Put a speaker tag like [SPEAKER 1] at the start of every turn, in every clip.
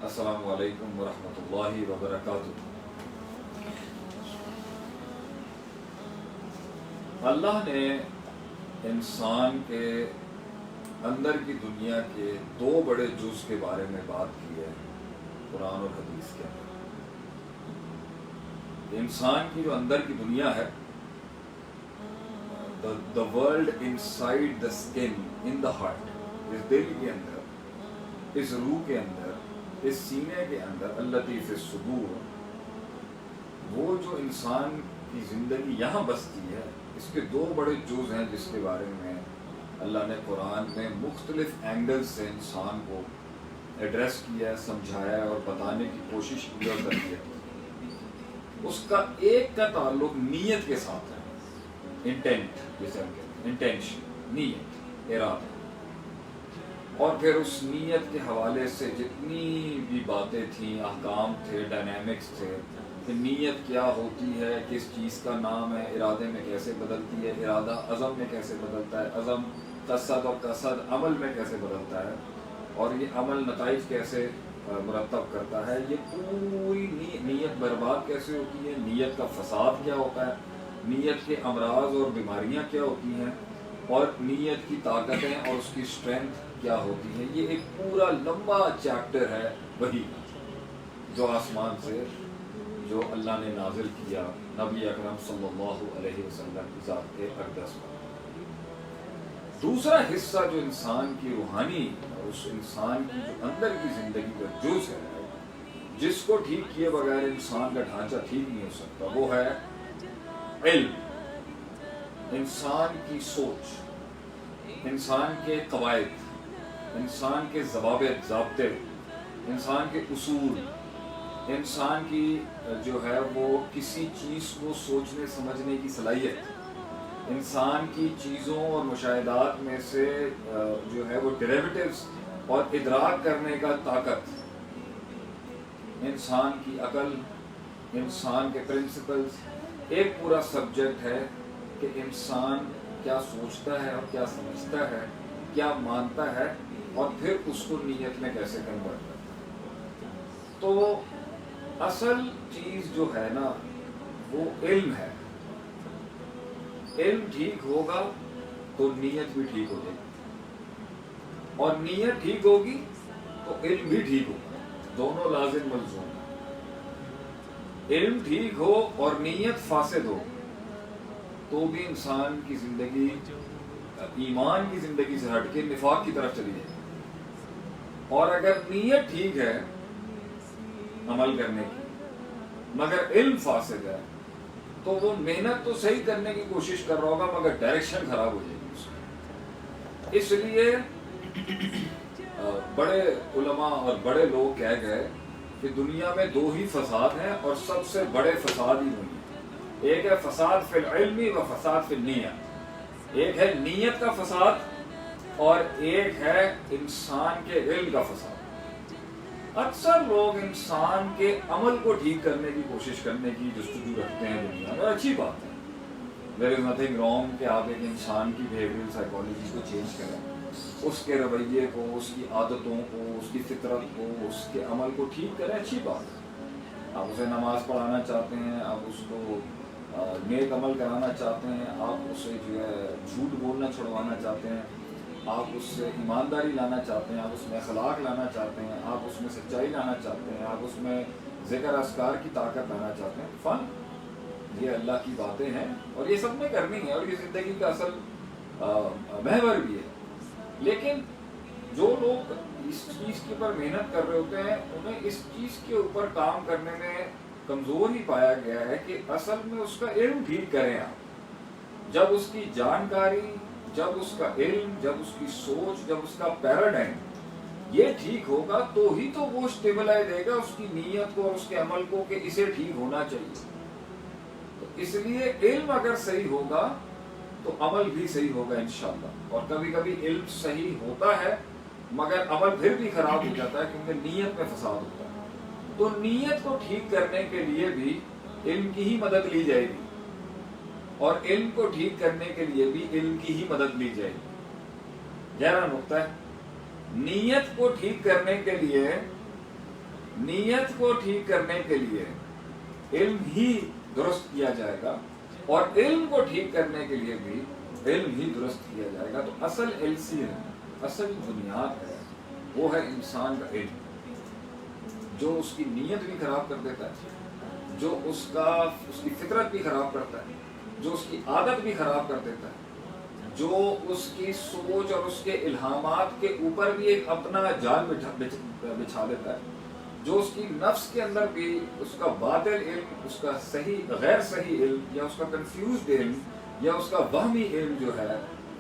[SPEAKER 1] अस्सलामु अलैकुम वरहमतुल्लाहि वबरकातुह। अल्लाह ने इंसान के अंदर की दुनिया के दो बड़े जुज़ के बारे में बात की है कुरान और हदीस के अंदर। इंसान की जो अंदर की दुनिया है, the world inside the skin, in the heart, इस दिल के अंदर, इस रूह के अंदर, इस सीने के अंदर, अल्लती फी सुदूर, वो जो इंसान की ज़िंदगी यहाँ बसती है, इसके दो बड़े जुज़ हैं जिसके बारे में अल्लाह ने कुरान में मुख्तलिफ एंगल से इंसान को एड्रेस किया है, समझाया है और बताने की कोशिश की और करी है। उसका एक का ताल्लुक नीयत के साथ है, इंटेंट जैसे हम कहते हैं, इंटेंशन, नीयत, इरादा। और फिर उस नीयत के हवाले से जितनी भी बातें थी, अहकाम थे, डायनामिक्स थे कि नीयत क्या होती है, किस चीज़ का नाम है, इरादे में कैसे बदलती है, इरादा अज़म में कैसे बदलता है, अज़म कसद और कसद अमल में कैसे बदलता है, और ये अमल नताइज कैसे मुरतब करता है, ये पूरी नीयत बर्बाद कैसे होती है, नीयत का फसाद क्या होता है, नीयत के अमराज और बीमारियाँ क्या होती हैं, और नीयत की ताकतें और उसकी स्ट्रेंथ क्या होती है। ये एक पूरा लंबा चैप्टर है वही जो आसमान से जो अल्लाह ने नाजिल किया नबी अकरम सल्लल्लाहु अलैहि वसल्लम की ज़ात के अक़दस पर। दूसरा हिस्सा जो इंसान की रूहानी और उस इंसान की जो अंदर की ज़िंदगी का जुज़ है, जिसको ठीक किए बगैर इंसान का ढांचा ठीक नहीं हो सकता, वो है इल्म। इंसान की सोच, इंसान के कवायद, इंसान के ज़ाब्ते, इंसान के उसूल, इंसान की जो है वो किसी चीज़ को सोचने समझने की सलाहियत, इंसान की चीज़ों और मुशाहिदात में से जो है वो डेरिवेटिव्स और इदराक करने का ताकत, इंसान की अकल, इंसान के प्रिंसिपल्स, एक पूरा सब्जेक्ट है कि इंसान क्या सोचता है और क्या समझता है, क्या मानता है, और फिर उसको नीयत में कैसे कन्वर्ट करता है। तो असल चीज़ जो है ना वो इल्म है। इल्म ठीक होगा तो नीयत भी ठीक हो जाएगी, और नीयत ठीक होगी तो इल्म भी ठीक होगा, दोनों लाजिम मलज़ूम। इल्म ठीक हो और नीयत फासिद हो तो भी इंसान की ज़िंदगी ईमान की ज़िंदगी से हट के निफाक की तरफ चली जाएगी। और अगर नीयत ठीक है अमल करने की मगर इल्म फासिद है तो वो मेहनत तो सही करने की कोशिश कर रहा होगा मगर डायरेक्शन खराब हो जाएगी उसकी। इसलिए बड़े उलमा और बड़े लोग कह गए कि दुनिया में दो ही फसाद हैं और सबसे बड़े फसाद ही हुई। एक है फसाद फिल इल्मी व फसाद फिल नियत। एक है नीयत का फसाद और एक है इंसान के इल्म का फसाद। अक्सर लोग इंसान के अमल को ठीक करने की कोशिश करने की जुस्तजू रखते हैं दुनिया में, अच्छी बात है। देयर इज नथिंग रॉन्ग कि आप एक इंसान की बिहेवियरल साइकोलॉजी को चेंज करें, उसके रवैये को, उसकी आदतों को, उसकी फितरत को, उसके अमल को ठीक करें, अच्छी बात है। आप उसे नमाज पढ़ाना चाहते हैं, आप उसको नेक अमल कराना चाहते हैं, आप उसे जो है झूठ बोलना छुड़वाना चाहते हैं, आप उससे ईमानदारी लाना चाहते हैं, आप उसमें अखलाक लाना चाहते हैं, आप उसमें सच्चाई लाना चाहते हैं, आप उसमें ज़िक्र अस्कार की ताकत लाना चाहते हैं। फ़न, ये अल्लाह की बातें हैं और ये सब में करनी है और ये ज़िंदगी का असल महवर भी है। लेकिन जो लोग इस चीज़ के ऊपर मेहनत कर रहे होते हैं उन्हें इस चीज़ के ऊपर काम करने में कमज़ोर ही पाया गया है कि असल में उसका इल्म ठीक करें आप। जब उसकी जानकारी, जब उसका इल्म, जब उसकी सोच, जब उसका पैराडाइम ये ठीक होगा तो ही तो वो स्टेबलाइज देगा उसकी नीयत को और उसके अमल को कि इसे ठीक होना चाहिए। तो इसलिए इल्म अगर सही होगा तो अमल भी सही होगा इंशाअल्लाह। और कभी कभी इल्म सही होता है मगर अमल फिर भी खराब हो जाता है क्योंकि नीयत में फसाद होता है। तो नीयत को ठीक करने के लिए भी इल्म की ही मदद ली जाएगी और इल्म को ठीक करने के लिए भी इल्म की ही मदद ली जाएगी। गहरा नुक्ता है। नीयत को ठीक करने के लिए نیت کو ٹھیک کرنے کے لیے علم ہی درست کیا جائے گا، اور علم کو ٹھیک کرنے کے لیے بھی علم ہی درست کیا جائے گا۔ تو اصل اصل بنیاد ہے وہ ہے انسان کا علم، جو اس کی نیت بھی خراب کر دیتا ہے، جو اس کی فطرت بھی خراب کرتا ہے، جو اس کی عادت بھی خراب کر دیتا ہے، جو اس کی سوچ اور اس کے الہامات کے اوپر بھی ایک اپنا جال بچھا دیتا ہے، جو اس کی نفس کے اندر بھی اس کا باطل علم، اس کا صحیح غیر صحیح علم، یا اس کا کنفیوزڈ علم، یا اس کا وہمی علم جو ہے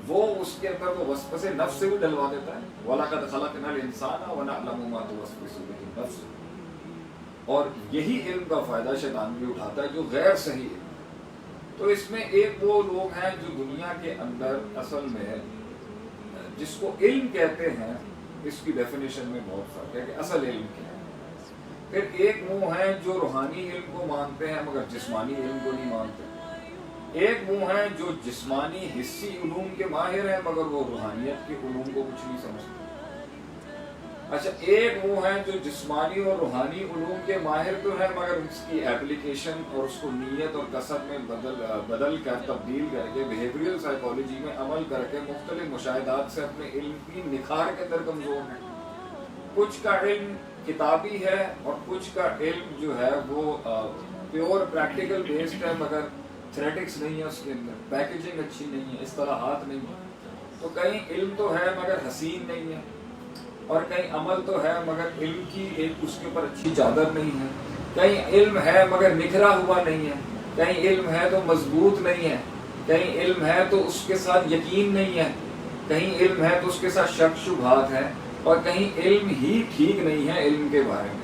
[SPEAKER 1] وہ اس کے اندر وہ وسوسے نفس سے بھی ڈلوا دیتا ہے۔ وَلَقَدْ خَلَقْنَا الْإِنسَانَ وَنَعْلَمُ مَا تُوَسْوِسُ بِهِ نَفْسُهُ، اور یہی علم کا فائدہ شیطان بھی اٹھاتا ہے جو غیر صحیح ہے۔ تو اس میں ایک وہ لوگ ہیں جو دنیا کے اندر اصل میں جس کو علم کہتے ہیں، اس کی ڈیفینیشن میں بہت فرق ہے کہ اصل علم کیا ہے۔ پھر ایک وہ ہیں جو روحانی علم کو مانتے ہیں مگر جسمانی علم کو نہیں مانتے۔ ایک وہ ہیں جو جسمانی حسی علوم کے ماہر ہیں مگر وہ روحانیت کے علوم کو کچھ نہیں سمجھتے۔ اچھا، ایک وہ ہیں جو جسمانی اور روحانی علوم کے ماہر تو ہیں مگر اس کی ایپلیکیشن اور اس کو نیت اور کسب میں بدل کر، تبدیل کر کے، بیہیویئرل سائیکالوجی میں عمل کر کے مختلف مشاہدات سے اپنے علم کی نکھار کے اندر کمزور ہیں۔ کچھ کا علم کتابی ہے اور کچھ کا علم جو ہے وہ پیور پریکٹیکل بیسڈ ہے مگر تھریٹکس نہیں ہے، اس کے اندر پیکیجنگ اچھی نہیں ہے، اصطلاحات نہیں ہے۔ تو کہیں علم تو ہے مگر حسین نہیں ہے، اور کہیں عمل تو ہے مگر علم کی ایک اس کے اوپر اچھی چادر نہیں ہے، کہیں علم ہے مگر نکھرا ہوا نہیں ہے، کہیں علم ہے تو مضبوط نہیں ہے، کہیں علم ہے تو اس کے ساتھ یقین نہیں ہے، کہیں علم ہے تو اس کے ساتھ شک شبہات ہے، اور کہیں علم ہی ٹھیک نہیں ہے علم کے بارے میں۔